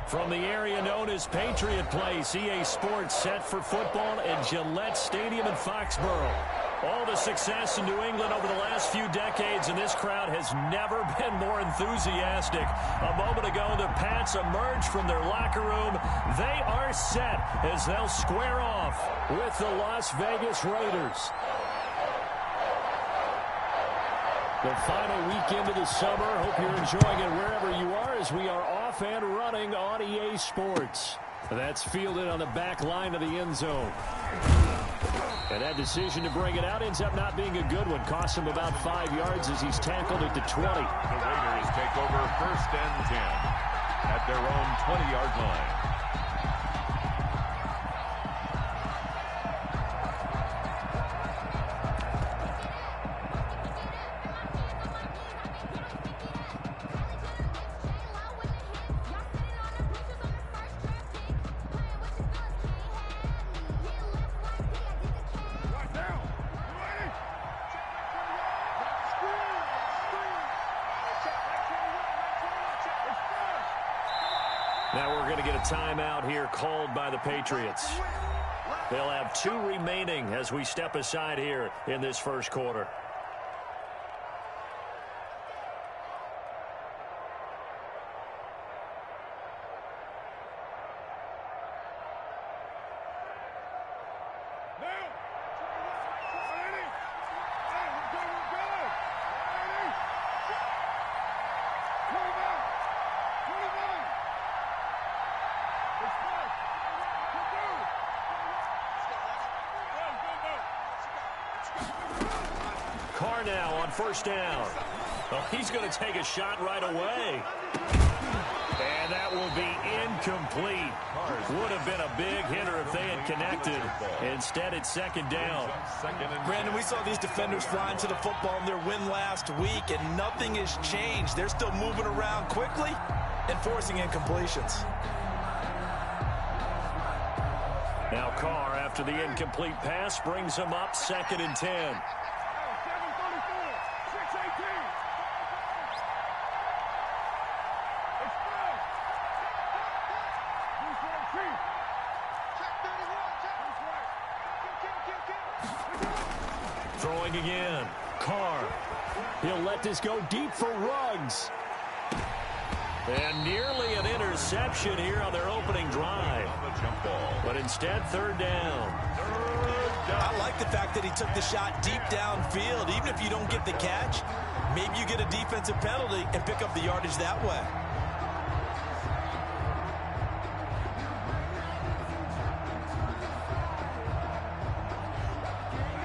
From the area known as Patriot Place, EA Sports set for football at Gillette Stadium in Foxborough. All the success in New England over the last few decades, and this crowd has never been more enthusiastic. A moment ago, the Pats emerged from their locker room. They are set as they'll square off with the Las Vegas Raiders. The final weekend of the summer. Hope you're enjoying it wherever you are as we are off and running on EA Sports. That's fielded on the back line of the end zone. And that decision to bring it out ends up not being a good one. Costs him about 5 yards as he's tackled at the 20. The Raiders take over 1st and 10 at their own 20-yard line. Now we're going to get a timeout here called by the Patriots. They'll have 2 remaining as we step aside here in this first quarter. Carr now on 1st down. Oh, he's going to take a shot right away. And that will be incomplete. Would have been a big hitter if they had connected. Instead, it's 2nd down. Brandon, we saw these defenders flying to the football in their win last week, and nothing has changed. They're still moving around quickly and forcing incompletions. Now Carr, after the incomplete pass, brings him up 2nd and 10. Throwing again. Carr. He'll let this go deep for Ruggs. And nearly an interception here on their opening drive. But instead, 3rd down. I like the fact that he took the shot deep downfield. Even if you don't get the catch, maybe you get a defensive penalty and pick up the yardage that way.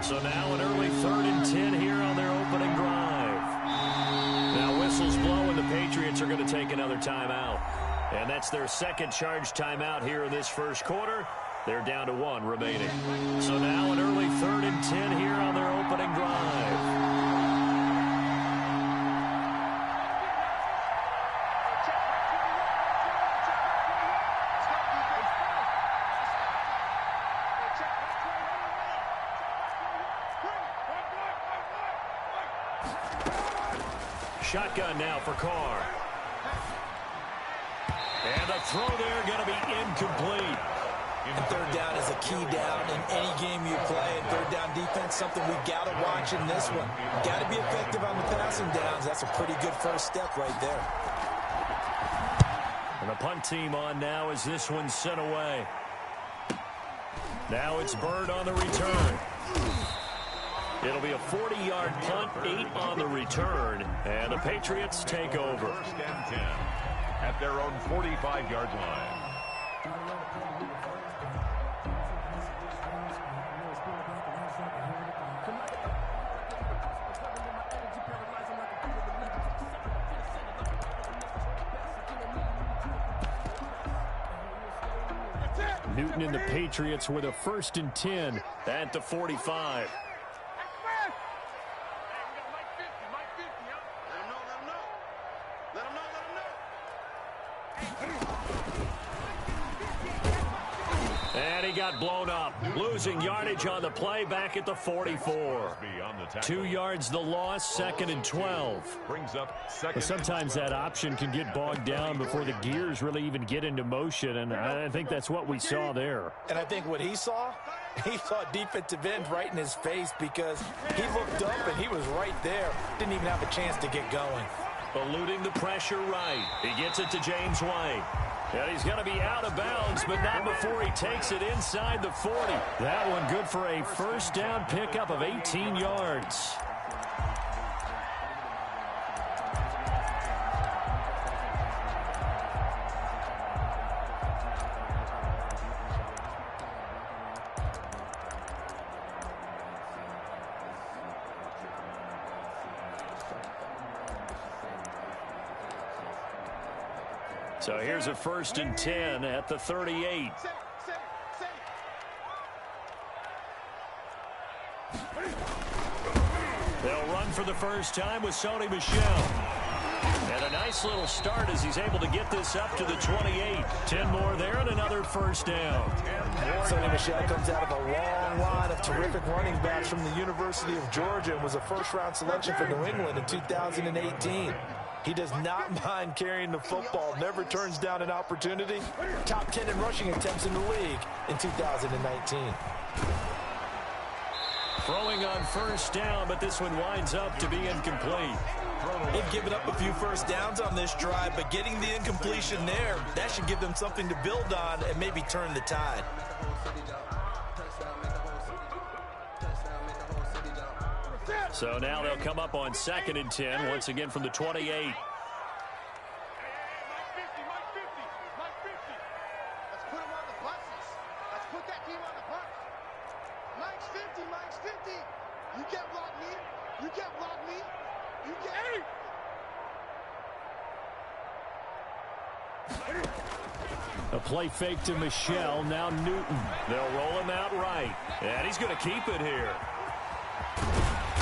So now an early 3rd and 10 here on their opening drive. Now whistles blow and the Patriots are going to take another timeout. And that's their 2nd charged timeout here in this first quarter. They're down to 1 remaining. So now an early 3rd and 10 here on their opening drive. Shotgun now for Carr. And the throw there going to be incomplete. And 3rd down is a key down in any game you play. And 3rd down defense, something we've got to watch in this one. Got to be effective on the passing downs. That's a pretty good first step right there. And the punt team on now as this one's sent away. Now it's Bird on the return. It'll be a 40-yard punt, 8 on the return, and the Patriots take over. 1st and 10 at their own 45-yard line. Newton and the Patriots with a 1st and 10 at the 45. And he got blown up, losing yardage on the play back at the 44. 2 yards the loss, 2nd and 12. Brings up second. But sometimes that option can get bogged down before the gears really even get into motion, and I think that's what we saw there. And I think what he saw defensive end right in his face, because he looked up and he was right there. Didn't even have a chance to get going. Eluding the pressure right. He gets it to James White. And he's going to be out of bounds, but not before he takes it inside the 40. That one good for a first down pickup of 18 yards. So here's a 1st and 10 at the 38. They'll run for the first time with Sony Michel. And a nice little start as he's able to get this up to the 28. 10 more there and another first down. Sony Michel comes out of a long line of terrific running backs from the University of Georgia and was a first-round selection for New England in 2018. He does not mind carrying the football, never turns down an opportunity. Top 10 in rushing attempts in the league in 2019. Throwing on first down, but this one winds up to be incomplete. They've given up a few first downs on this drive, but getting the incompletion there, that should give them something to build on and maybe turn the tide. So now they'll come up on 2nd and 10, once again from the 28. A play fake to Michel, now Newton. They'll roll him out right, and he's going to keep it here.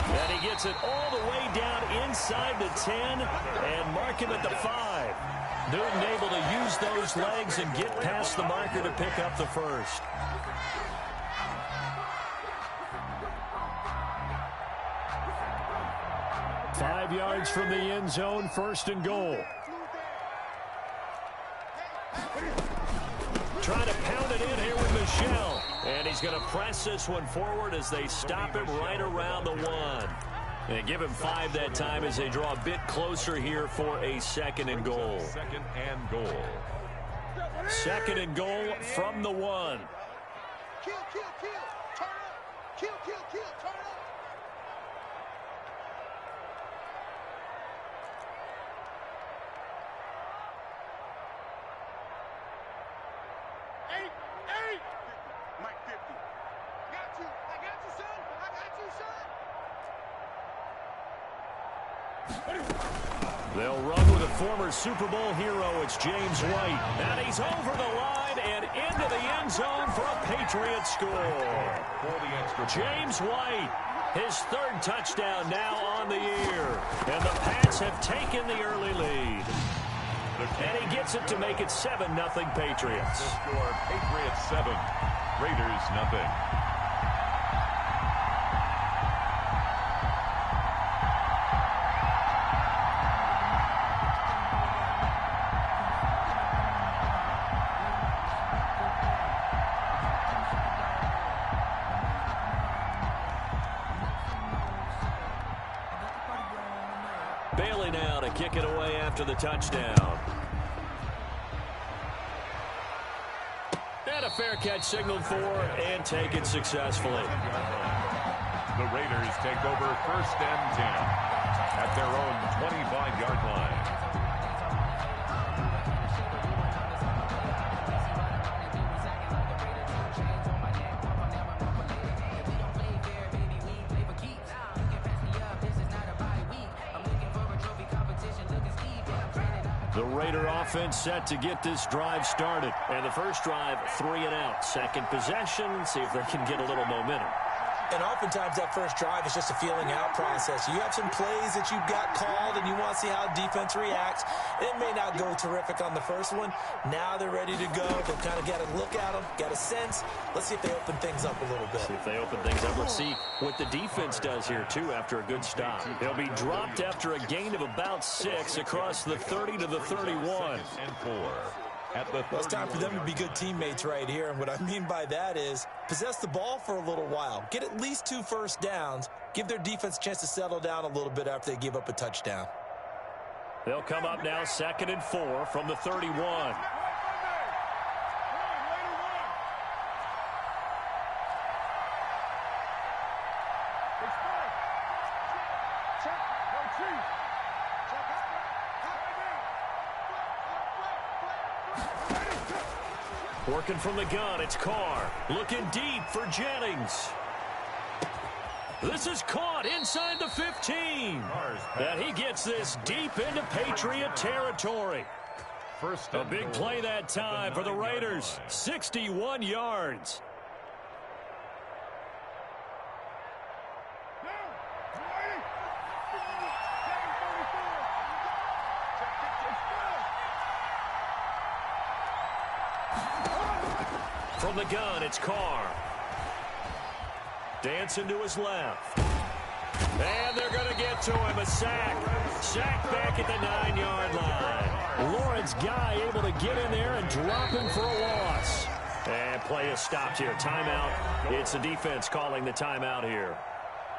And he gets it all the way down inside the 10 and mark him at the 5. Newton able to use those legs and get past the marker to pick up the first. Five yards from the end zone, 1st and goal. Trying to pound it in here with Michel. And he's going to press this one forward as they stop him right around the 1. And give him 5 that time as they draw a bit closer here for a 2nd and goal. 2nd and goal. 2nd and goal from the 1. Kill, kill, kill. Turn up. Kill, kill, kill. Turn up. They'll run with a former Super Bowl hero. It's James White. And he's over the line and into the end zone for a Patriots score. James White, his 3rd touchdown now on the year. And the Pats have taken the early lead. And he gets it to make it 7-0 Patriots. The score, Patriots 7, Raiders 0. Bailey now to kick it away after the touchdown. And a fair catch signaled for and taken successfully. The Raiders take over 1st and 10 at their own 25-yard line. The Raider offense set to get this drive started. And the first drive, 3 and out. 2nd possession, see if they can get a little momentum. And oftentimes that first drive is just a feeling out process. You have some plays that you've got called and you want to see how defense reacts. It may not go terrific on the first one. Now they're ready to go. They've kind of got to look at them, got a sense. Let's see if they open things up a little bit. See if they open things up. Let's see what the defense does here, too, after a good stop. They'll be dropped after a gain of about 6 across the 30 to the 31. And 4. Well, it's time for them to be good teammates right here, and what I mean by that is possess the ball for a little while, get at least 2 first downs, give their defense a chance to settle down a little bit after they give up a touchdown. They'll come up now 2nd and 4 from the 31. Working from the gun, it's Carr. Looking deep for Jennings. This is caught inside the 15. And he gets this deep into Patriot territory. A big play that time for the Raiders. 61 yards. From the gun, it's Carr. Dancing to his left. And they're going to get to him. A sack. Sack back at the 9-yard line. Lawrence Guy able to get in there and drop him for a loss. And play is stopped here. Timeout. It's the defense calling the timeout here.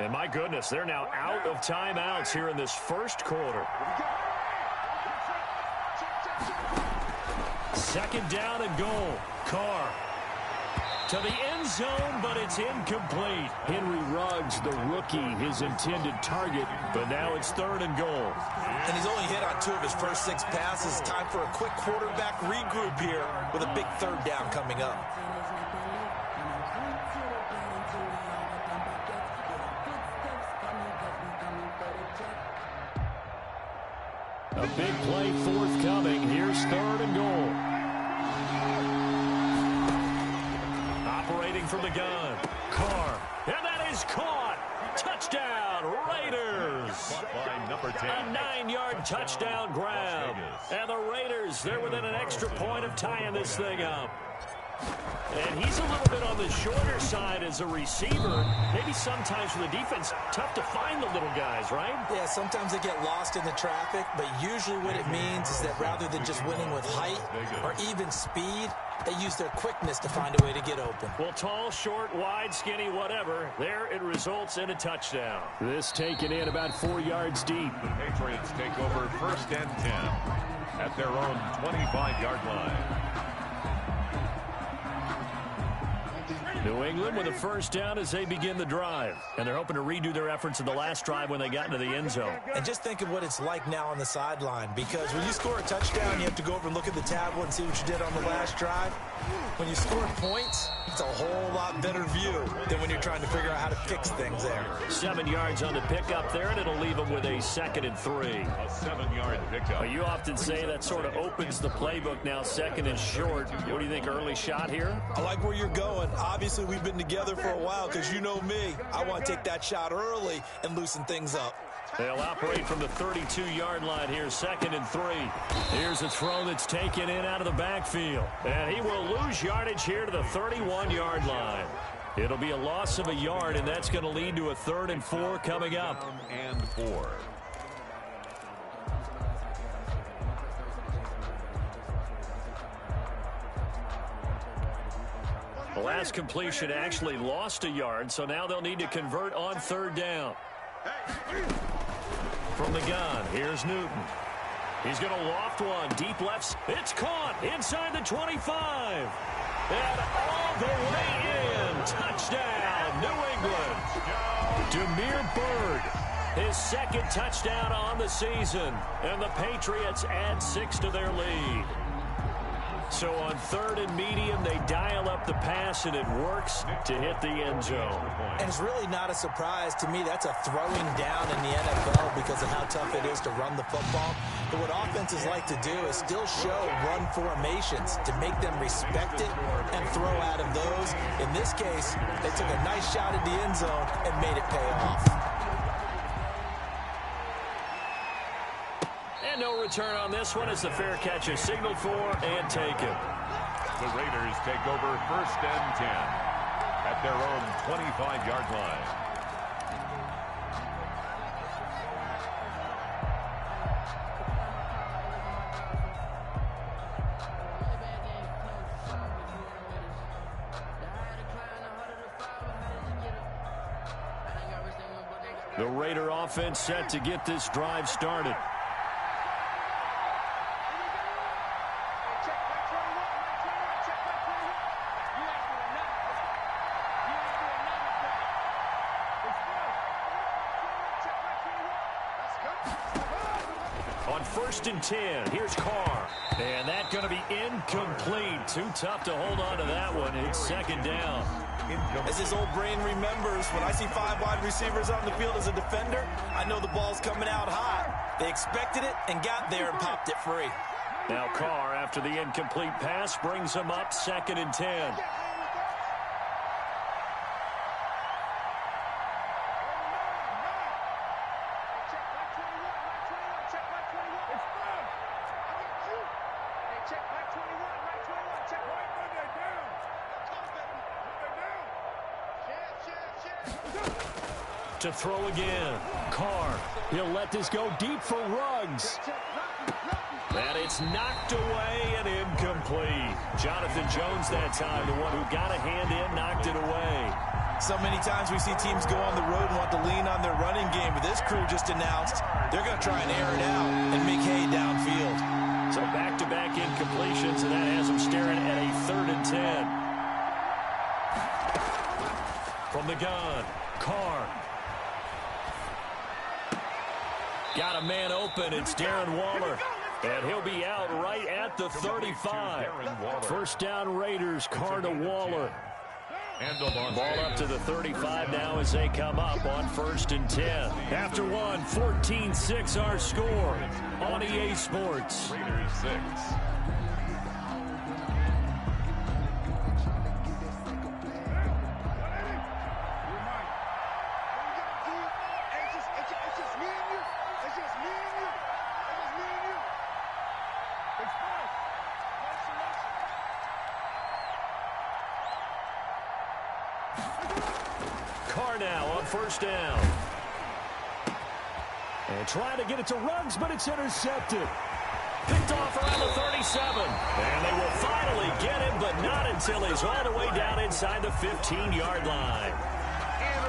And my goodness, they're now out of timeouts here in this first quarter. 2nd down and goal. Carr to the end zone, but it's incomplete. Henry Ruggs, the rookie, his intended target, but now it's 3rd and goal. And he's only hit on 2 of his first 6 passes. Time for a quick quarterback regroup here with a big 3rd down coming up. A big play forthcoming. Here's 3rd and goal. Operating from the gun. Carr. And that is caught. Touchdown, Raiders. A 9-yard touchdown grab. And the Raiders, they're within an extra point of tying this thing up. And he's a little bit on the shorter side as a receiver. Maybe sometimes for the defense, tough to find the little guys, right? Yeah, sometimes they get lost in the traffic, but usually what it means is that rather than just winning with height or even speed, they use their quickness to find a way to get open. Well, tall, short, wide, skinny, whatever, there it results in a touchdown. This taken in about 4 yards deep. The Patriots take over 1st and 10 at their own 25-yard line. New England with a 1st down as they begin the drive. And they're hoping to redo their efforts in the last drive when they got into the end zone. And just think of what it's like now on the sideline, because when you score a touchdown, you have to go over and look at the tablet and see what you did on the last drive. When you score points, it's a whole lot better view than when you're trying to figure out how to fix things there. 7 yards on the pickup there, and it'll leave them with a 2nd and 3. A 7-yard pickup. Well, you often say that sort of opens the playbook now, 2nd and short. What do you think, early shot here? I like where you're going. Obviously, we've been together for a while because you know me. I want to take that shot early and loosen things up. They'll operate from the 32-yard line here, 2nd and 3. Here's a throw that's taken in out of the backfield. And he will lose yardage here to the 31-yard line. It'll be a loss of a yard, and that's going to lead to a 3rd and 4 coming up. And 4. The last completion actually lost a yard, so now they'll need to convert on 3rd down. From the gun, here's Newton. He's going to loft one. Deep left. It's caught inside the 25. And all the way in. Touchdown, New England. Damiere Byrd, his 2nd touchdown on the season. And the Patriots add 6 to their lead. So on 3rd and medium, they dial up the pass, and it works to hit the end zone. And it's really not a surprise to me. That's a throwing down in the NFL because of how tough it is to run the football. But what offenses like to do is still show run formations to make them respect it and throw out of those. In this case, they took a nice shot at the end zone and made it pay off. And no return on this one as the fair catch is signaled for and taken. The Raiders take over 1st and 10 at their own 25-yard line. The Raider offense set to get this drive started. On 1st and 10, here's Carr. And that's going to be incomplete. Too tough to hold on to that one. It's 2nd down. As his old brain remembers, when I see 5 wide receivers on the field as a defender, I know the ball's coming out hot. They expected it and got there and popped it free. Now Carr, after the incomplete pass, brings him up 2nd and 10. To throw again. Carr. He'll let this go deep for Ruggs. And it's knocked away and incomplete. Jonathan Jones that time, the one who got a hand in, knocked it away. So many times we see teams go on the road and want to lean on their running game, but this crew just announced they're going to try and air it out and make hay downfield. So back-to-back incompletions, and that has them staring at a 3rd and 10. From the gun, Carr. Got a man open. It's Darren Waller. And he'll be out right at the 35. 1st down Raiders, Carr to Waller. Ball up to the 35 now as they come up on 1st and 10. After one, 14-6 our score on EA Sports. Raiders 6. Carr now on 1st down. And trying to get it to Ruggs, but it's intercepted. Picked off around the 37. And they will finally get him, but not until he's all the way down inside the 15-yard line.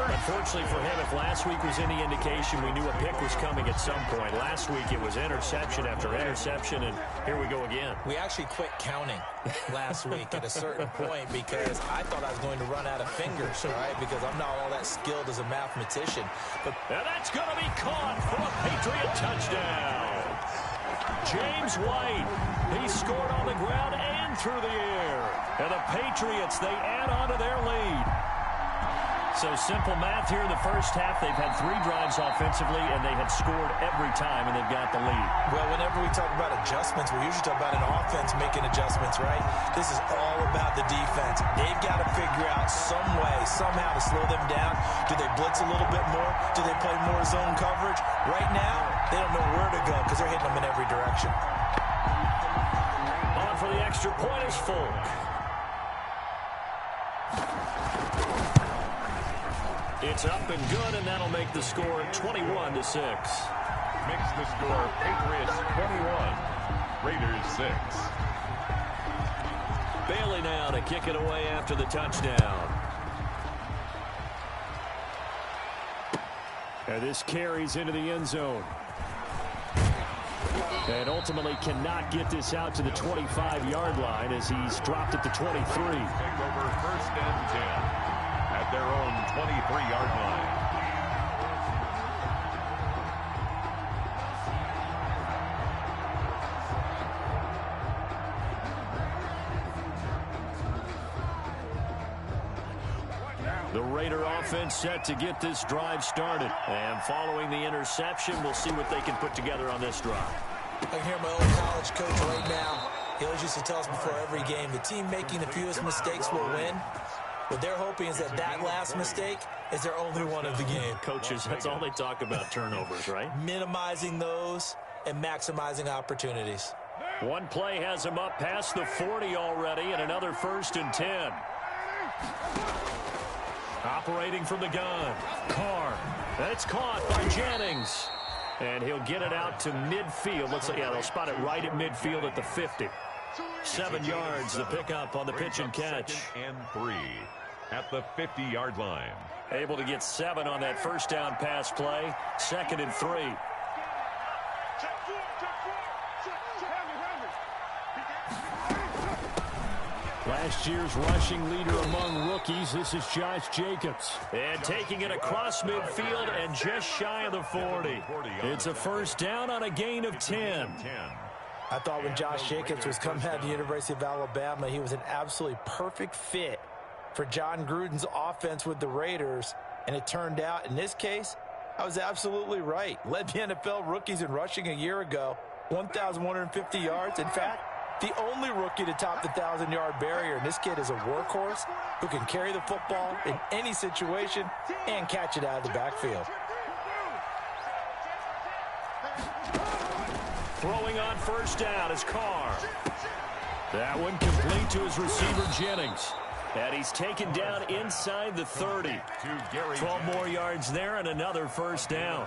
Unfortunately for him, if last week was any indication, we knew a pick was coming at some point. Last week it was interception after interception, and here we go again. We actually quit counting last week at a certain point because I thought I was going to run out of fingers, right? Because I'm not all that skilled as a mathematician. But and that's going to be caught for a Patriot touchdown. James White, he scored on the ground and through the air. And the Patriots, they add on to their lead. So simple math here in the first half. They've had 3 drives offensively, and they have scored every time, and they've got the lead. Well, whenever we talk about adjustments, we usually talk about an offense making adjustments, right? This is all about the defense. They've got to figure out some way, somehow to slow them down. Do they blitz a little bit more? Do they play more zone coverage? Right now, they don't know where to go because they're hitting them in every direction. On for the extra point is Folk. It's up and good, and that'll make the score 21-6. Makes the score Patriots 21, Raiders 6. Bailey now to kick it away after the touchdown. And this carries into the end zone. And ultimately cannot get this out to the 25-yard line as he's dropped at the 23. Take over 1st and 10. At their own 23-yard line. The Raider offense set to get this drive started. And following the interception, we'll see what they can put together on this drive. I can hear my old college coach right now. He always used to tell us before every game, the team making the fewest mistakes will win. What they're hoping is that that last mistake is their only one of the game. Coaches, that's all they talk about, turnovers, right? Minimizing those and maximizing opportunities. One play has him up past the 40 already, and another 1st and 10. Operating from the gun, Carr. That's caught by Jennings. And he'll get it out to midfield. Looks like, yeah, they'll spot it right at midfield at the 50. 7 yards, the pickup on the pitch and catch. 2nd and 3 at the 50-yard line. Able to get 7 on that first down pass play. 2nd and 3. Last year's rushing leader among rookies, this is Josh Jacobs. And taking it across midfield and just shy of the 40. It's a first down on a gain of 10. I thought when Josh Jacobs was coming out of the University of Alabama, he was an absolutely perfect fit for John Gruden's offense with the Raiders. And it turned out, in this case, I was absolutely right. Led the NFL rookies in rushing a year ago, 1,150 yards. In fact, the only rookie to top the 1,000-yard barrier. And this kid is a workhorse who can carry the football in any situation and catch it out of the backfield. Throwing on first down is Carr. That one complete to his receiver, Jennings. And he's taken down inside the 30. 12 more yards there and another first down.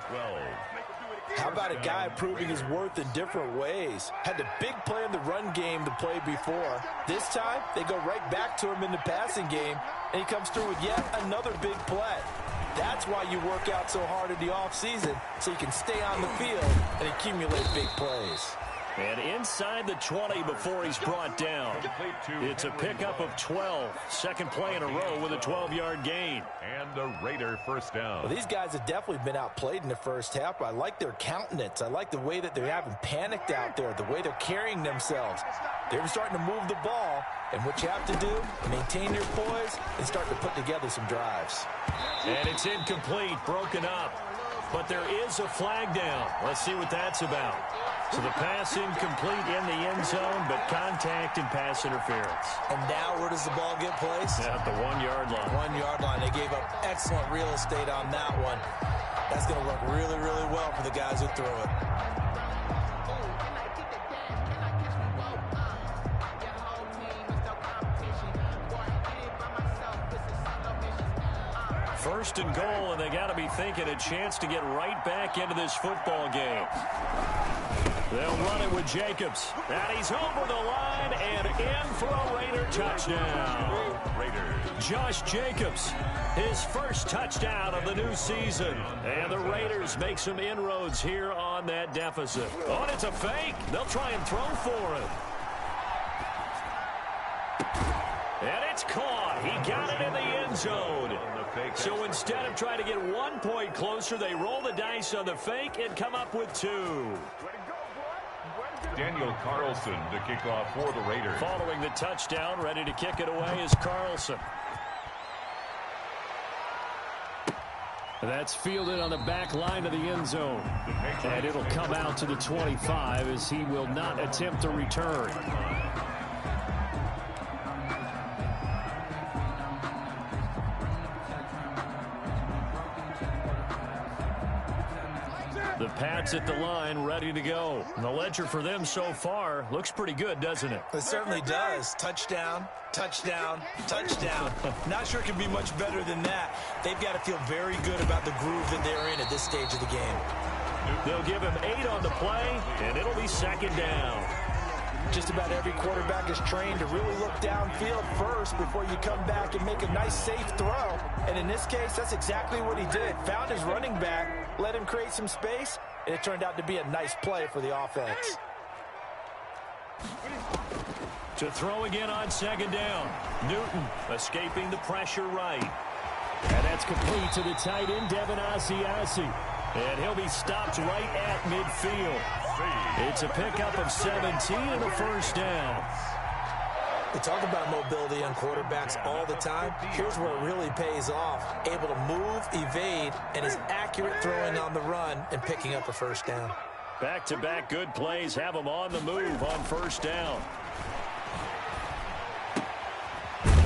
How about a guy proving his worth in different ways? Had the big play in the run game the play before. This time, they go right back to him in the passing game, and he comes through with yet another big play. That's why you work out so hard in the offseason, so you can stay on the field and accumulate big plays. And inside the 20 before he's brought down. It's a pickup of 12. Second play in a row with a 12-yard gain. And a Raider first down. Well, these guys have definitely been outplayed in the first half, but I like their countenance. I like the way that they haven't panicked out there, the way they're carrying themselves. They're starting to move the ball, and what you have to do, maintain your poise and start to put together some drives. And it's incomplete, broken up. But there is a flag down. Let's see what that's about. So the pass incomplete in the end zone, but contact and pass interference. And now where does the ball get placed? At the 1-yard line. 1-yard line. They gave up excellent real estate on that one. That's going to work really, really well for the guys who threw it. First and goal, and they got to be thinking a chance to get right back into this football game. They'll run it with Jacobs. And he's over the line and in for a Raider touchdown. Josh Jacobs, his first touchdown of the new season. And the Raiders make some inroads here on that deficit. Oh, and it's a fake. They'll try and throw for it. And it's caught. He got it in the end zone. So instead of trying to get 1 point closer, they roll the dice on the fake and come up with 2. Daniel Carlson to kick off for the Raiders. Following the touchdown, ready to kick it away is Carlson. That's fielded on the back line of the end zone. And it'll come out to the 25 as he will not attempt to return. The Pats at the line, ready to go. And the ledger for them so far looks pretty good, doesn't it? It certainly does. Touchdown, touchdown, touchdown. Not sure it can be much better than that. They've got to feel very good about the groove that they're in at this stage of the game. They'll give him 8 on the play, and it'll be second down. Just about every quarterback is trained to really look downfield first before you come back and make a nice, safe throw. And in this case, that's exactly what he did. Found his running back, let him create some space, and it turned out to be a nice play for the offense. To throw again on second down. Newton escaping the pressure right. And that's complete to the tight end, Devin Asiasi. And he'll be stopped right at midfield. It's a pickup of 17 and a first down. We talk about mobility on quarterbacks all the time. Here's where it really pays off. Able to move, evade, and is accurate throwing on the run and picking up a first down. Back-to-back good plays have them on the move on first down.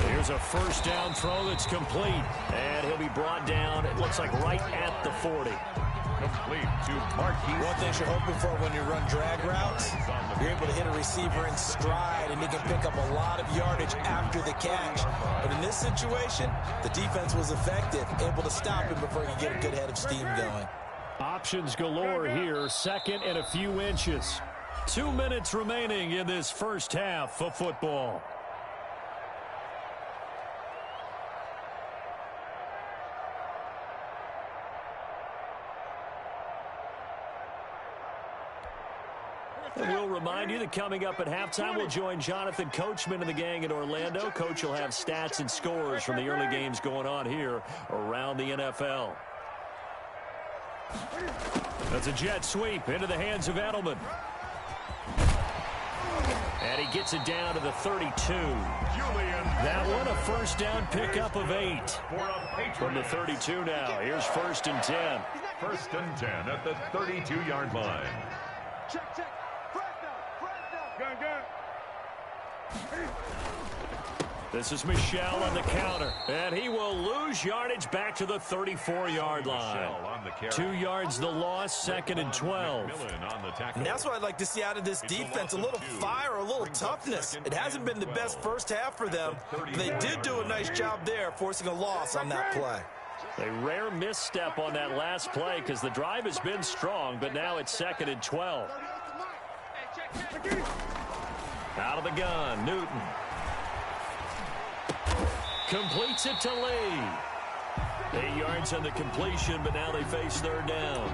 Here's a first down throw that's complete. And he'll be brought down, it looks like right at the 40. Complete to Marquise. One thing you're hoping for when you run drag routes, you're able to hit a receiver in stride, and he can pick up a lot of yardage after the catch. But in this situation, the defense was effective, able to stop him before he could get a good head of steam going. Options galore here, second and a few inches. 2 minutes remaining in this first half of football. And we'll remind you that coming up at halftime, we'll join Jonathan Coachman and the gang in Orlando. Coach will have stats and scores from the early games going on here around the NFL. That's a jet sweep into the hands of Edelman. And he gets it down to the 32. That one a first down pickup of 8. From the 32 now. Here's 1st and 10. 1st and 10 at the 32-yard line. Check, check. This is Michel on the counter, and he will lose yardage back to the 34-yard line. 2 yards the loss, 2nd and 12. And that's what I'd like to see out of this defense, a little fire, a little toughness. It hasn't been the best first half for them, but they did do a nice job there, forcing a loss on that play. A rare misstep on that last play because the drive has been strong, but now it's 2nd and 12. Out of the gun, Newton. Completes it to Lee. 8 yards on the completion, but now they face 3rd down.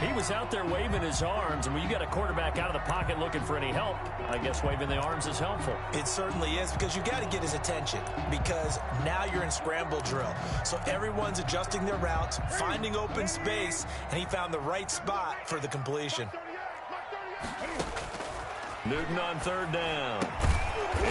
He was out there waving his arms, and when you got a quarterback out of the pocket looking for any help, I guess waving the arms is helpful. It certainly is, because you got to get his attention, because now you're in scramble drill. So everyone's adjusting their routes, finding open space, and he found the right spot for the completion. Newton on 3rd down.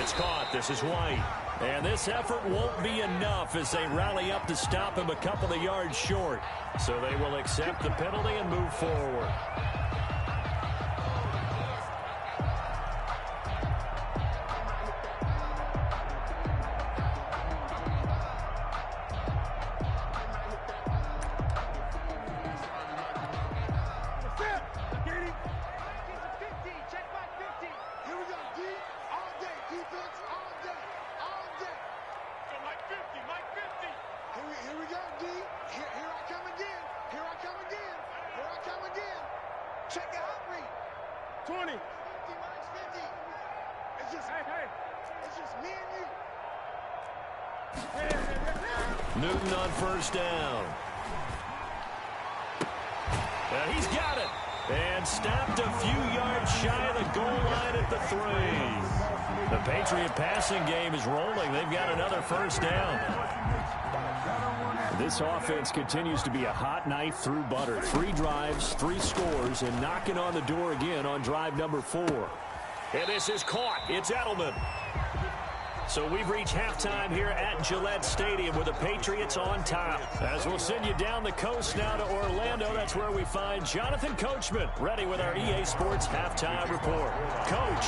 It's caught. This is White. And this effort won't be enough as they rally up to stop him a couple of yards short. So they will accept the penalty and move forward. Newton on 1st down. And he's got it. And stopped a few yards shy of the goal line at the 3. The Patriot passing game is rolling. They've got another first down. This offense continues to be a hot knife through butter. 3 drives, 3 scores, and knocking on the door again on drive number 4. And this is caught. It's Edelman. So we've reached halftime here at Gillette Stadium with the Patriots on top. As we'll send you down the coast now to Orlando, that's where we find Jonathan Coachman ready with our EA Sports halftime report. Coach,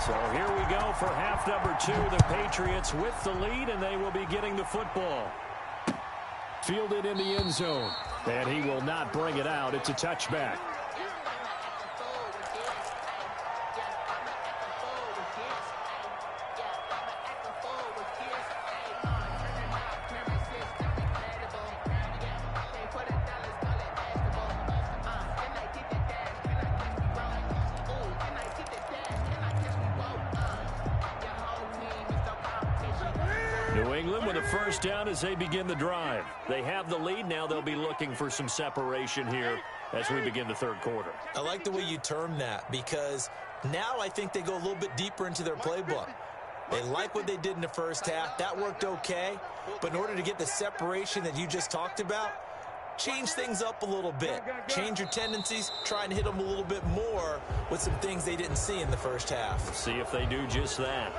so here we go for half number 2. The Patriots with the lead, and they will be getting the football. Fielded in the end zone, and he will not bring it out. It's a touchback. New England with a first down as they begin the drive. They have the lead. Now they'll be looking for some separation here as we begin the 3rd quarter. I like the way you term that, because now I think they go a little bit deeper into their playbook. They like what they did in the first half. That worked okay. But in order to get the separation that you just talked about, change things up a little bit. Change your tendencies. Try and hit them a little bit more with some things they didn't see in the first half. See if they do just that.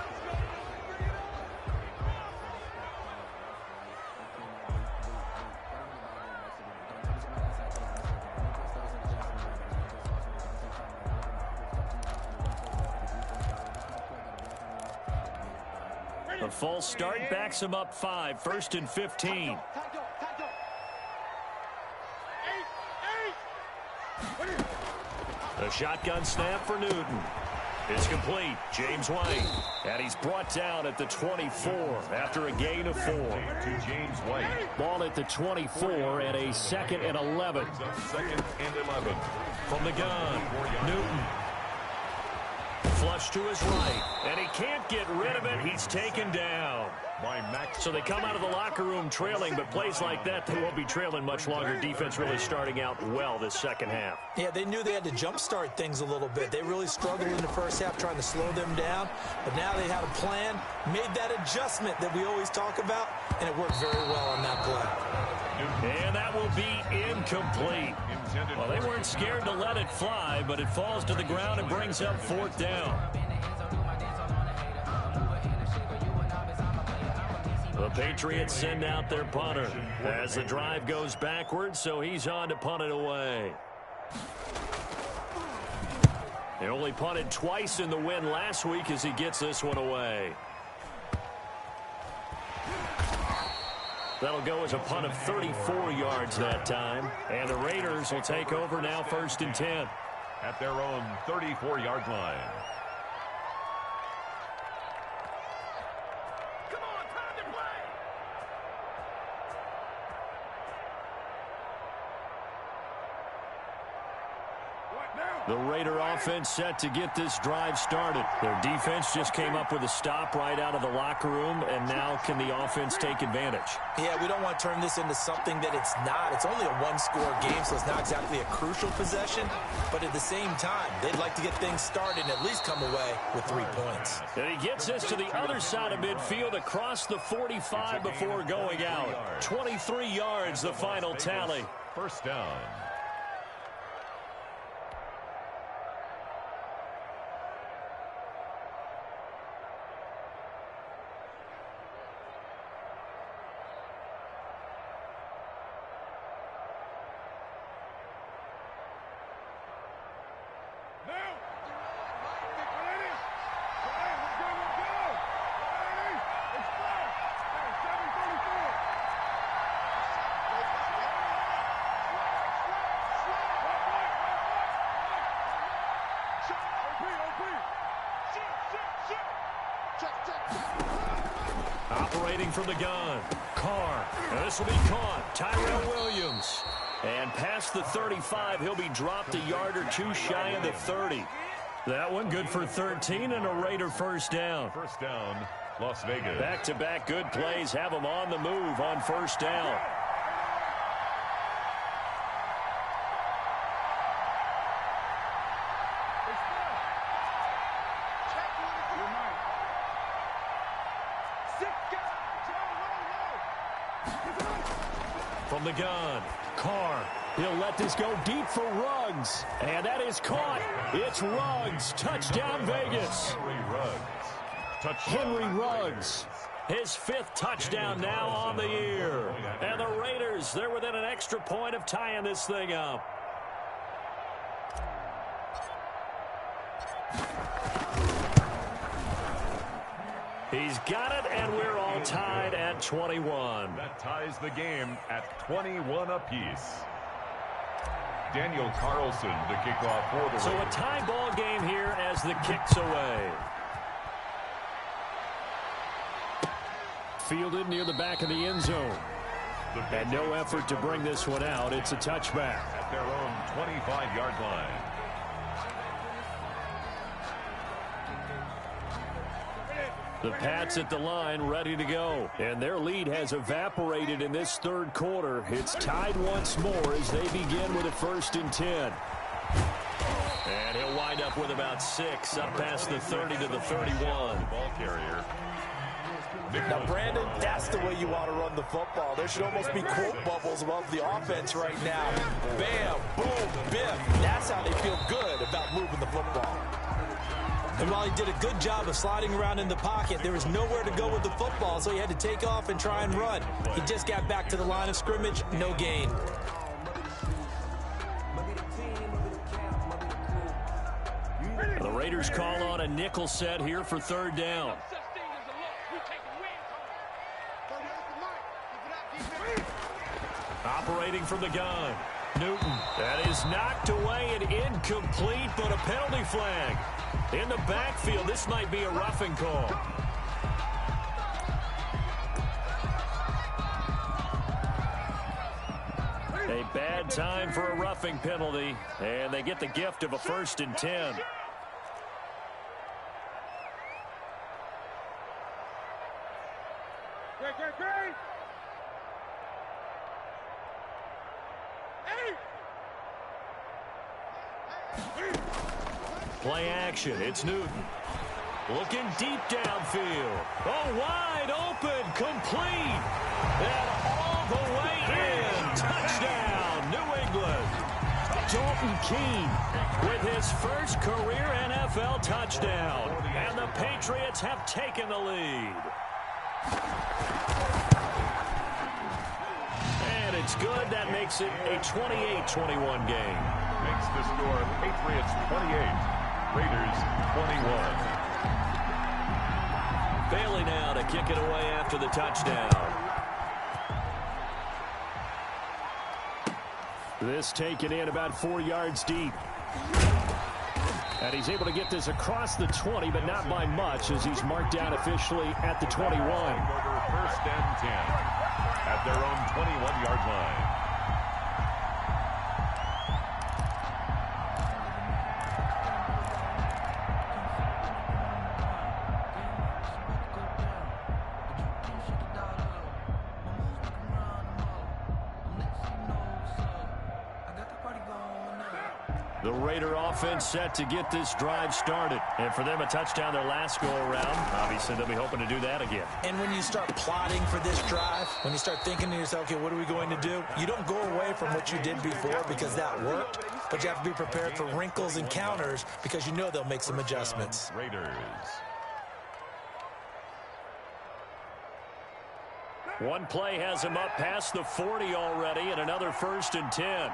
The false start backs him up 5, 1st and 15. The shotgun snap for Newton. It's complete. James White. And he's brought down at the 24 after a gain of 4. To James White. Ball at the 24 and a 2nd and 11. 2nd and 11. From the gun, Newton. Flush to his right. And he can't get rid of it. He's taken down. So they come out of the locker room trailing, but plays like that, they won't be trailing much longer. Defense really starting out well this second half. Yeah, they knew they had to jumpstart things a little bit. They really struggled in the first half trying to slow them down, but now they had a plan, made that adjustment that we always talk about, and it worked very well on that play. And that will be incomplete. Well, they weren't scared to let it fly, but it falls to the ground and brings up 4th down. The Patriots send out their punter as the drive goes backwards, so he's on to punt it away. He only punted twice in the win last week as he gets this one away. That'll go as a punt of 34 yards that time. And the Raiders will take over now 1st and 10. At their own 34-yard line. The Raider offense set to get this drive started. Their defense just came up with a stop right out of the locker room, and now can the offense take advantage? Yeah, we don't want to turn this into something that it's not. It's only a one-score game, so it's not exactly a crucial possession. But at the same time, they'd like to get things started and at least come away with 3 points. And he gets this to the other side of midfield across the 45 before going out. 23 yards, the final tally. 1st down. Operating from the gun, Carr. And this will be caught. Tyrell Williams. And past the 35, he'll be dropped a yard or 2 shy of the 30. That one good for 13 and a Raider 1st down. 1st down, Las Vegas. Back-to-back good plays have them on the move on 1st down. From the gun, Carr. He'll let this go deep for Ruggs. And that is caught. It's Ruggs. Touchdown, Vegas. Henry Ruggs. His 5th touchdown now on the year. And the Raiders, they're within an extra point of tying this thing up. He's got it, and we're all tied at 21. That ties the game at 21 apiece. Daniel Carlson to kick off for the So Raiders. a tie ball game here as the kick's away. Fielded near the back of the end zone. And no effort to bring this one out. It's a touchback. At their own 25-yard line. The Pats at the line ready to go. And their lead has evaporated in this 3rd quarter. It's tied once more as they begin with a 1st and 10. And he'll wind up with about 6 up past the 30 to the 31. Ball carrier. Now, Brandon, that's the way you want to run the football. There should almost be quote bubbles above the offense right now. Bam, boom, biff. That's how they feel good about moving the football. And while he did a good job of sliding around in the pocket, there was nowhere to go with the football, so he had to take off and try and run. He just got back to the line of scrimmage, no gain. The Raiders call on a nickel set here for 3rd down. operating from the gun. Newton. That is knocked away and incomplete, but a penalty flag. In the backfield, this might be a roughing call. A bad time for a roughing penalty, and they get the gift of a 1st and 10. Play action. It's Newton. Looking deep downfield. Oh, wide open. Complete. And all the way in. Touchdown, New England. Dalton Keene with his first career NFL touchdown. And the Patriots have taken the lead. And it's good. That makes it a 28-21 game. Makes the score Patriots 28. Raiders 21. Bailey now to kick it away after the touchdown. This taken in about 4 yards deep. And he's able to get this across the 20, but not by much, as he's marked down officially at the 21. Over 1st and 10 at their own 21-yard line. The Raider offense set to get this drive started. And for them, a touchdown their last go-around. Obviously, they'll be hoping to do that again. And when you start plotting for this drive, when you start thinking to yourself, okay, what are we going to do? You don't go away from what you did before because that worked, but you have to be prepared for wrinkles and counters because you know they'll make some adjustments. Raiders. One play has him up past the 40 already, and another 1st and 10.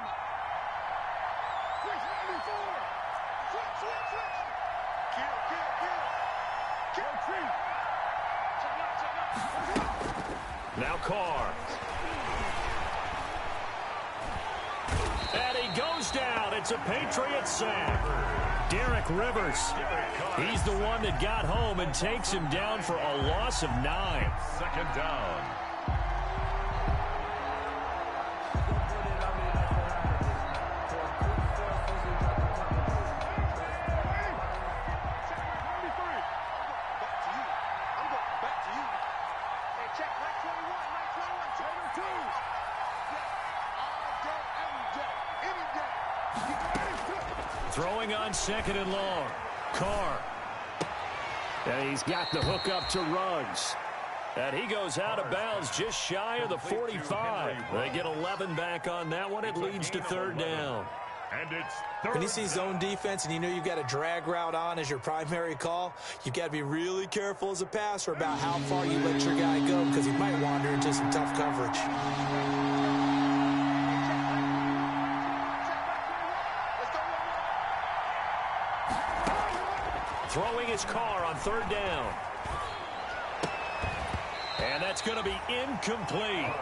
Now Carr. And he goes down. It's a Patriots sack. Derek Rivers. He's the one that got home and takes him down for a loss of 9. 2nd down. Throwing on 2nd and long. Carr. And he's got the hook up to Ruggs. And he goes out of bounds just shy of the 45. They get 11 back on that one. It leads to 3rd down. And it's When you see zone defense and you know you've got a drag route on as your primary call, you've got to be really careful as a passer about how far you let your guy go because he might wander into some tough coverage. Throwing his Carr on 3rd down. And that's going to be incomplete.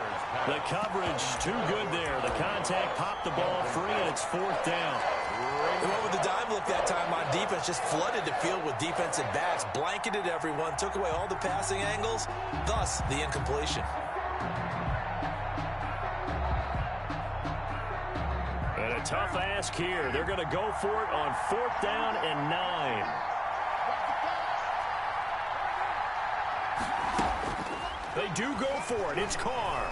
The coverage too good there. The contact popped the ball free, and it's 4th down. They went with the dime look that time on defense, just flooded the field with defensive backs, blanketed everyone, took away all the passing angles, thus the incompletion. And a tough ask here. They're going to go for it on 4th down and 9. They do go for it. It's Carr.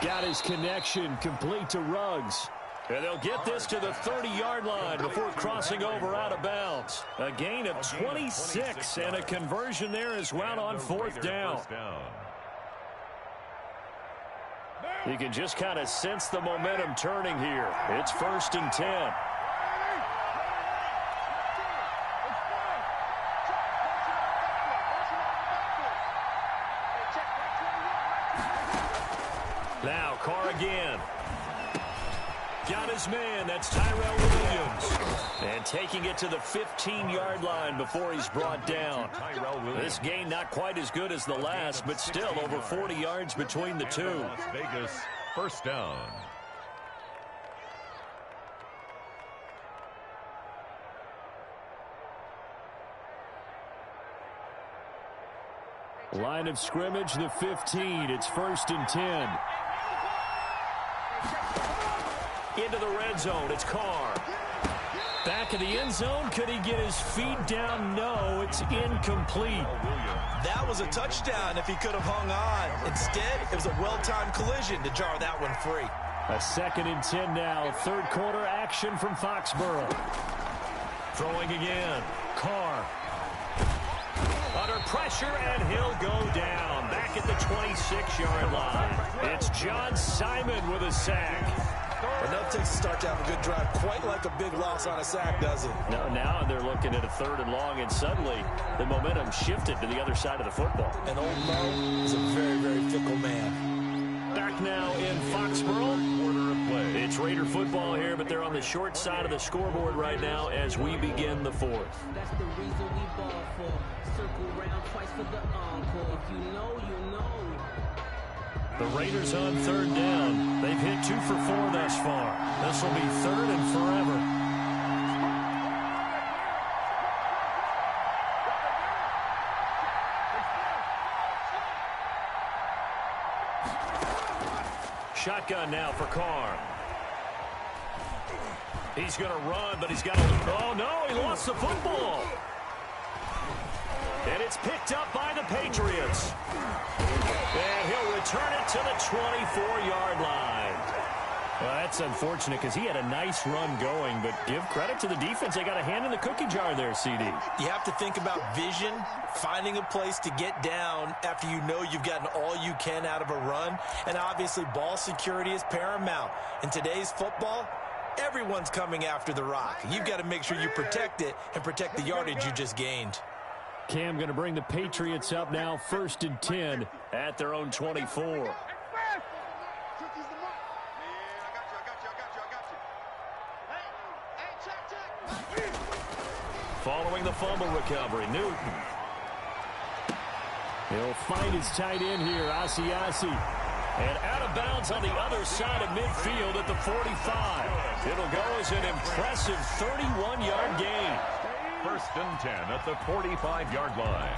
Got his connection complete to Ruggs. And they'll get this to the 30-yard line before crossing over out of bounds. A gain of 26 and a conversion there as well on 4th down. You can just kind of sense the momentum turning here. It's 1st and 10. Now Carr again. got his man. That's Tyrell Williams. And taking it to the 15-yard line before he's brought down. This gain not quite as good as the last, but still over 40 yards between the two. Las Vegas, first down. Line of scrimmage, the 15. It's 1st and 10. Into the red zone. It's Carr. Back of the end zone. Could he get his feet down? No, it's incomplete. That was a touchdown if he could have hung on. Instead, it was a well-timed collision to jar that one free. A 2nd and 10 now. Third quarter action from Foxborough. Throwing again. Carr. Under pressure, and he'll go down. Back at the 26-yard line. It's John Simon with a sack. Enough takes to start to have a good drive. Quite like a big loss on a sack, does it? No, now they're looking at a 3rd and long, and suddenly the momentum shifted to the other side of the football. And old Mo is a very, very fickle man. Back now in Foxborough. Order of play. It's Raider football here, but they're on the short side of the scoreboard right now as we begin the 4th. That's the reason we ball for. Circle round twice for the encore. If you know, you know. The Raiders on 3rd down. They've hit 2 for 4 thus far. This will be 3rd and forever. Shotgun now for Carr. He's going to run, but he's got to... Oh, no, he lost the football. And it's picked up by the Patriots. And he'll return it to the 24-yard line. Well, that's unfortunate because he had a nice run going, but give credit to the defense. They got a hand in the cookie jar there, CD. You have to think about vision, finding a place to get down after you know you've gotten all you can out of a run, and obviously ball security is paramount. In today's football, everyone's coming after the rock. You've got to make sure you protect it and protect the yardage you just gained. Cam going to bring the Patriots up now, 1st and 10 at their own 24. Following the fumble recovery, Newton. He'll find his tight end here, Asiasi. And out of bounds on the other side of midfield at the 45. It'll go as an impressive 31-yard gain. 1st and 10 at the 45-yard line.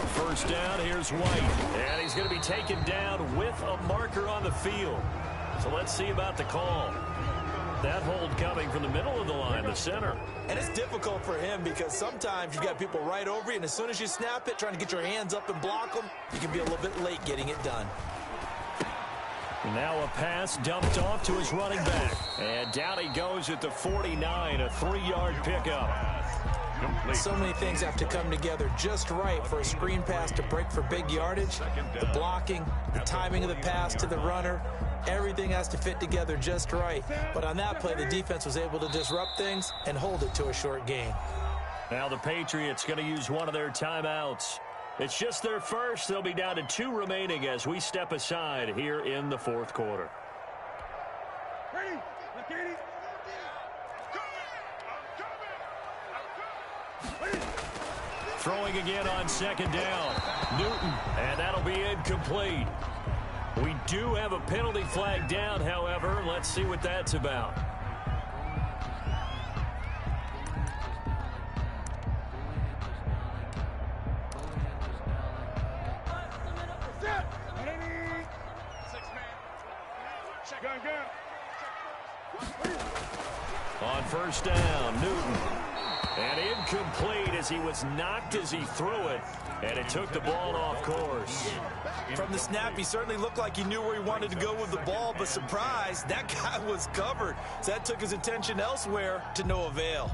First down, here's White. And he's going to be taken down with a marker on the field. So let's see about the call. That hold coming from the middle of the line, the center. And it's difficult for him because sometimes you've got people right over you, and as soon as you snap it, trying to get your hands up and block them, you can be a little bit late getting it done. Now a pass dumped off to his running back. And down he goes at the 49, a 3-yard pickup. Complete. So many things have to come together just right for a screen pass to break for big yardage. The blocking, the timing of the pass to the runner, everything has to fit together just right. But on that play, the defense was able to disrupt things and hold it to a short gain. Now the Patriots going to use one of their timeouts. It's just their first. They'll be down to 2 remaining as we step aside here in the 4th quarter. Throwing again on 2nd down. Newton, and that'll be incomplete. We do have a penalty flag down, however. Let's see what that's about. On 1st down, Newton. And incomplete as he was knocked as he threw it. And it took the ball off course. From the snap, he certainly looked like he knew where he wanted to go with the ball, but surprise, that guy was covered. So that took his attention elsewhere to no avail.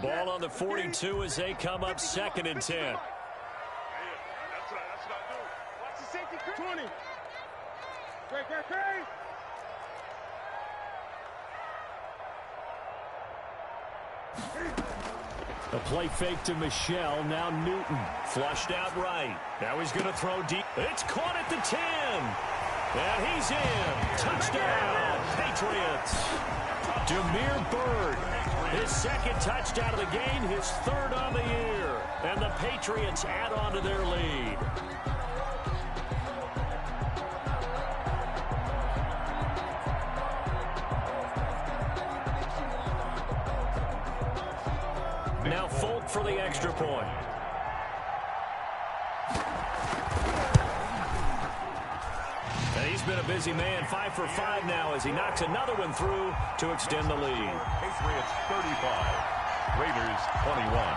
Ball on the 42 as they come up 2nd and 10. 20. Great. A play fake to Michelle. Now Newton. Flushed out right. Now he's going to throw deep. It's caught at the 10. And he's in. Touchdown, Patriots. Demir Bird. His second touchdown of the game. His third on the year. And the Patriots add on to their lead. Now Folk for the extra point. And he's been a busy man, 5 for 5 now as he knocks another one through to extend the lead. Patriots 35, Raiders 21.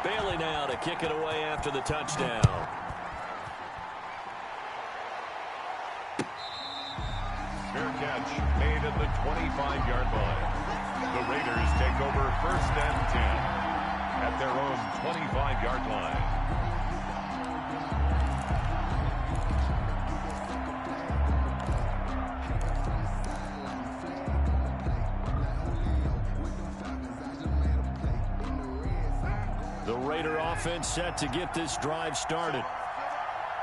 Bailey now to kick it away after the touchdown. Fair catch made at the 25-yard line. The Raiders take over 1st and 10 at their own 25-yard line. The Raider offense set to get this drive started.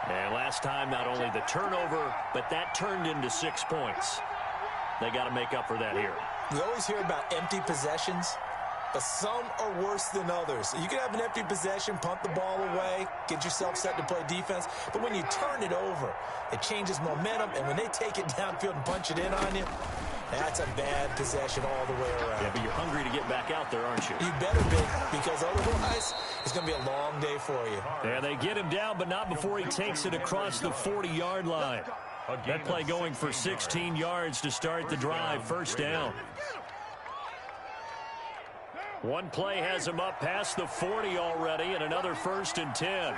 And last time, not only the turnover, but that turned into 6 points. They got to make up for that here. We always hear about empty possessions, but some are worse than others. You can have an empty possession, punt the ball away, get yourself set to play defense, but when you turn it over, it changes momentum, and when they take it downfield and punch it in on you, that's a bad possession all the way around. Yeah, but you're hungry to get back out there, aren't you? You better be, because otherwise it's going to be a long day for you. Yeah, they get him down, but not before he takes it across the 40-yard line. That play going for 16 yards to start the drive, 1st down. One play has him up past the 40 already, and another 1st and 10.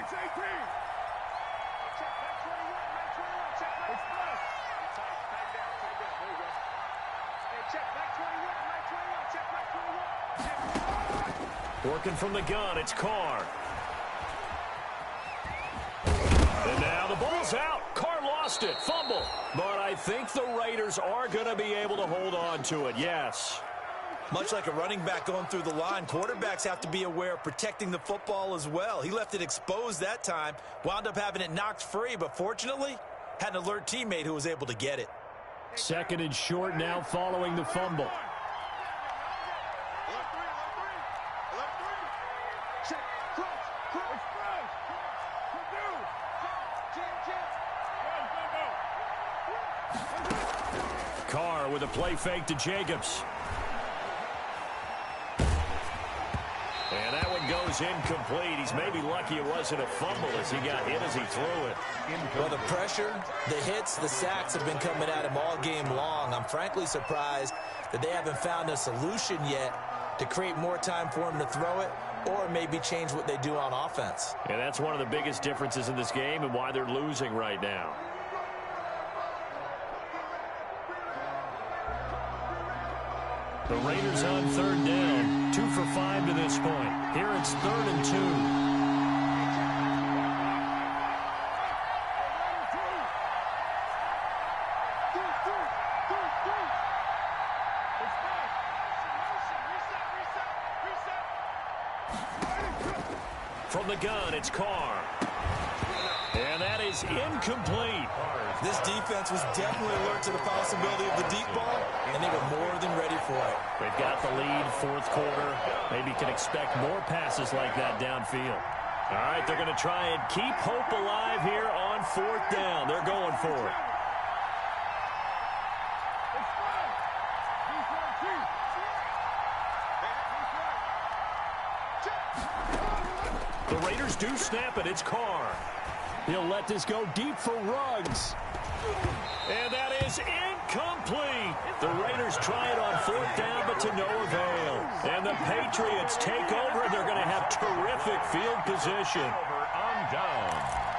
Working from the gun, it's Carr. And now the ball's out. Carr lost it. Fumble. But I think the Raiders are going to be able to hold on to it, yes. Much like a running back going through the line, quarterbacks have to be aware of protecting the football as well. He left it exposed that time, wound up having it knocked free, but fortunately, had an alert teammate who was able to get it. 2nd and short now following the fumble. Carr with a play fake to Jacobs. And that one goes incomplete. He's maybe lucky it wasn't a fumble as he got hit as he threw it. Well, the pressure, the hits, the sacks have been coming at him all game long. I'm frankly surprised that they haven't found a solution yet to create more time for him to throw it or maybe change what they do on offense. And that's one of the biggest differences in this game and why they're losing right now. The Raiders on 3rd down, 2 for 5 to this point. Here it's 3rd and 2. From the gun, it's Carr. And that is incomplete. This defense was definitely alert to the possibility of the deep ball, and they were more than ready for it. They've got the lead, 4th quarter. Maybe can expect more passes like that downfield. All right, they're going to try and keep hope alive here on 4th down. They're going for it. The Raiders do snap it. It's Carr. He'll let this go deep for Ruggs. And that is incomplete. The Raiders try it on 4th down, but to no avail. And the Patriots take over. They're going to have terrific field position. On downs.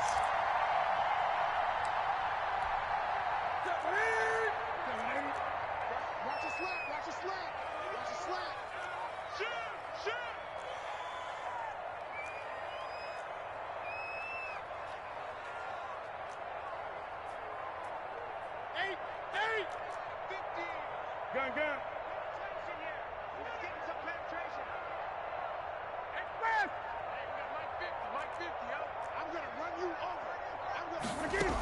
Gun. He's getting some penetration. Hey, West! Hey, we got Mike 50, yo. I'm going to run you over. I'm going to get him.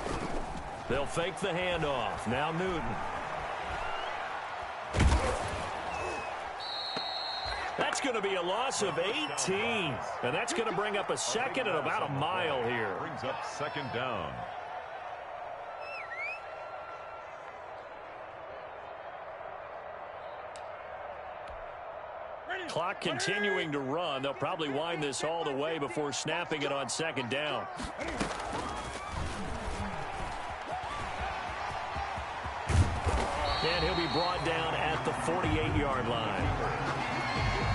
They'll fake the handoff. Now Newton. That's going to be a loss of 18. And that's going to bring up a second and about a mile here. Brings up second down. Clock continuing to run. They'll probably wind this all the way before snapping it on second down. And he'll be brought down at the 48-yard line.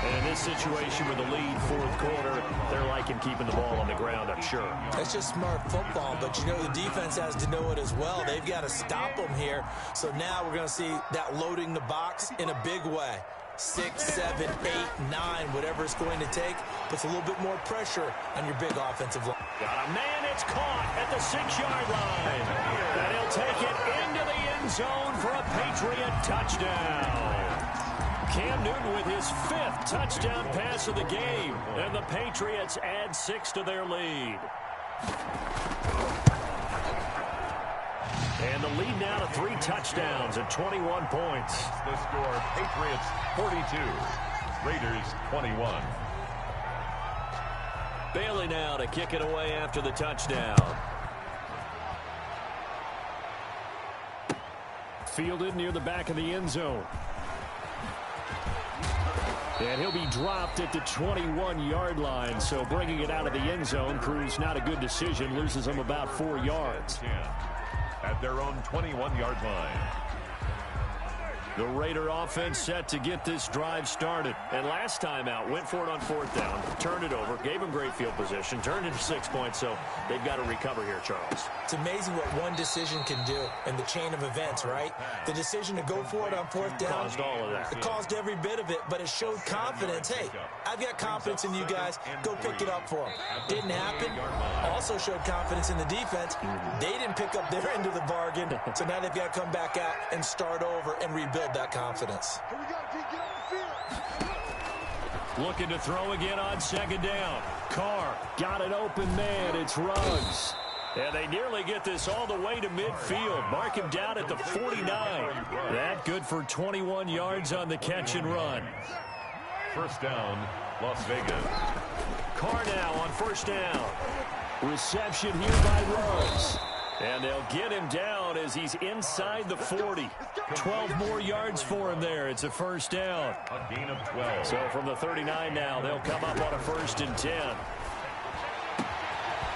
And in this situation with the lead, fourth quarter, they're liking keeping the ball on the ground, I'm sure. That's just smart football, but you know the defense has to know it as well. They've got to stop them here. So now we're going to see that loading the box in a big way. 6, 7, 8, 9, whatever it's going to take, puts a little bit more pressure on your big offensive line. Got a man, it's caught at the 6-yard line. And he'll take it into the end zone for a Patriot touchdown. Cam Newton with his 5th touchdown pass of the game. And the Patriots add 6 to their lead. And the lead now to 3 touchdowns and 21 points. The score, Patriots 42, Raiders 21. Bailey now to kick it away after the touchdown. Fielded near the back of the end zone. And he'll be dropped at the 21-yard line, so bringing it out of the end zone proves not a good decision, loses him about 4 yards. At their own 21-yard line. The Raider offense set to get this drive started. And last time out, went for it on 4th down, turned it over, gave them great field position, turned into 6 points, so they've got to recover here, Charles. It's amazing what one decision can do in the chain of events, right? The decision to go for it on 4th down. Caused all of that. It caused every bit of it, but it showed confidence. Hey, I've got confidence in you guys. Go pick it up for them. Didn't happen. Also showed confidence in the defense. They didn't pick up their end of the bargain, so now they've got to come back out and start over and rebuild that confidence. Here we go, D. Get on the field. Looking to throw again on second down. Carr got an open man. It's Ruggs. And they nearly get this all the way to midfield. Mark him down at the 49. That good for 21 yards on the catch and run. First down, Las Vegas. Carr now on first down. Reception here by Ruggs. And they'll get him down as he's inside the 40. 12 more yards for him there. It's a first down. A gain of 12. So from the 39 now, they'll come up on a 1st and 10.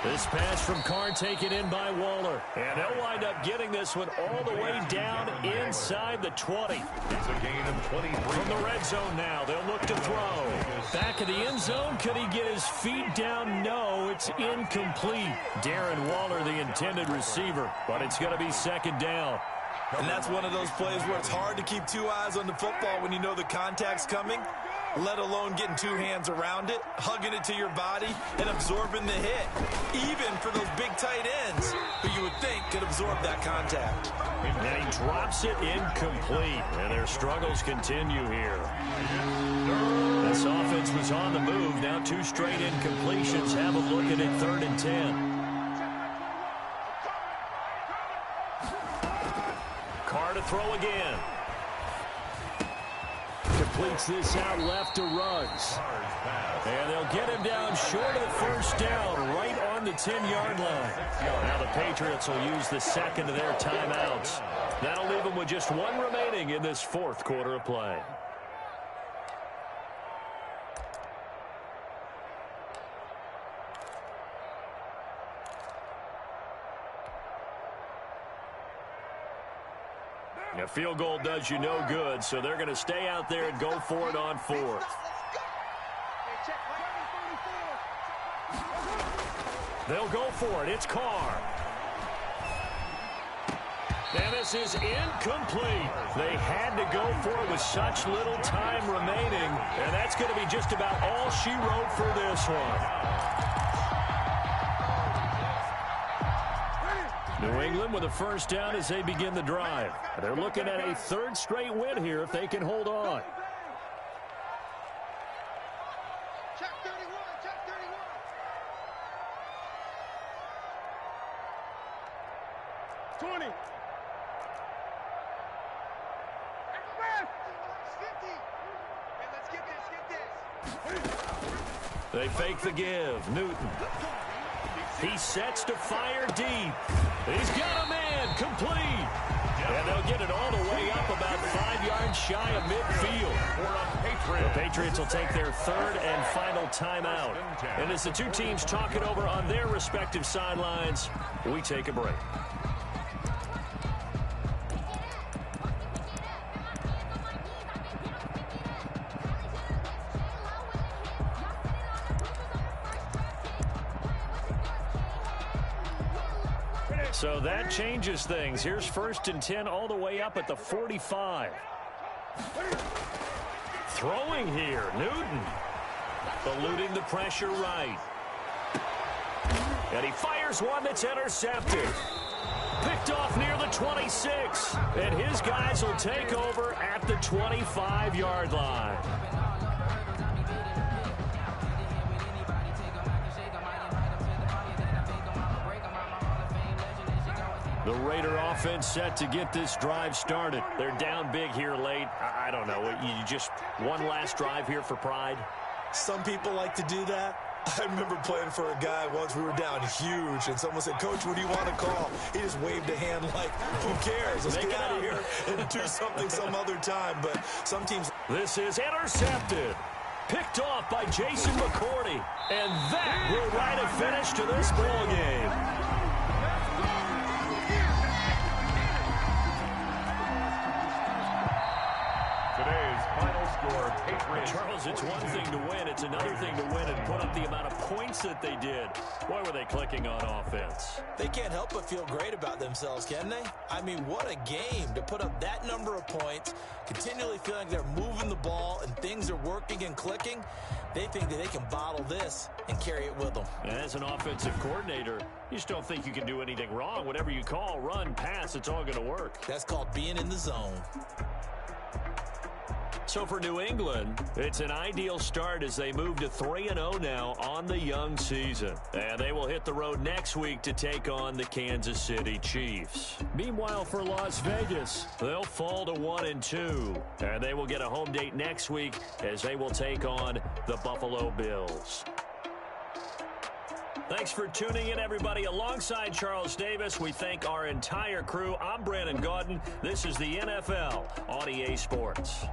This pass from Carr taken in by Waller. And they'll wind up getting this one all the way down inside the 20. It's a gain of 23. From the red zone now, they'll look to throw. Back of the end zone, could he get his feet down? No, it's incomplete. Darren Waller, the intended receiver, but it's going to be second down. And that's one of those plays where it's hard to keep 2 eyes on the football when you know the contact's coming, let alone getting 2 hands around it, hugging it to your body, and absorbing the hit. Even for those big tight ends who you would think could absorb that contact. And he drops it incomplete. And their struggles continue here. This offense was on the move. Now 2 straight incompletions. Have a look at it, 3rd and 10. Carr to throw again. Completes this out left to Ruggs. And they'll get him down short of the first down, right on the 10-yard line. Now the Patriots will use the second of their timeouts. That'll leave them with just 1 remaining in this 4th quarter of play. A field goal does you no good, so they're going to stay out there and go for it on 4th. They'll go for it. It's Carr. And this is incomplete. They had to go for it with such little time remaining, and that's going to be just about all she wrote for this one. New England with a first down as they begin the drive. They're looking at a third straight win here if they can hold on. Check 31, check 31. 20. Express. 50. Hey, let's get this, They fake the give. Newton. He sets to fire deep. He's got a man complete. And they'll get it all the way up about 5 yards shy of midfield. The Patriots will take their third and final timeout. And as the two teams talk it over on their respective sidelines, we take a break. So that changes things. Here's 1st and 10 all the way up at the 45. Throwing here, Newton. Eluding the pressure right. And he fires one that's intercepted. Picked off near the 26. And his guys will take over at the 25-yard line. The Raider offense set to get this drive started. They're down big here late. I don't know. You just one last drive here for pride? Some people like to do that. I remember playing for a guy once. We were down huge, and someone said, "Coach, what do you want to call?" He just waved a hand like, who cares? Let's get out of here and do something some other time. But some teams... This is intercepted. Picked off by Jason McCourty. And that will write a finish to this ball game. Today's final score, Patriots. Charles, it's one thing to win. It's another thing to win and put up the amount of points that they did. Boy, were they clicking on offense. They can't help but feel great about themselves, can they? I mean, what a game to put up that number of points, continually feeling like they're moving the ball and things are working and clicking. They think that they can bottle this and carry it with them. As an offensive coordinator, you just don't think you can do anything wrong. Whatever you call, run, pass, it's all going to work. That's called being in the zone. So for New England, it's an ideal start as they move to 3-0 now on the young season. And they will hit the road next week to take on the Kansas City Chiefs. Meanwhile, for Las Vegas, they'll fall to 1-2. And they will get a home date next week as they will take on the Buffalo Bills. Thanks for tuning in, everybody. Alongside Charles Davis, we thank our entire crew. I'm Brandon Gaudin. This is the NFL on EA Sports.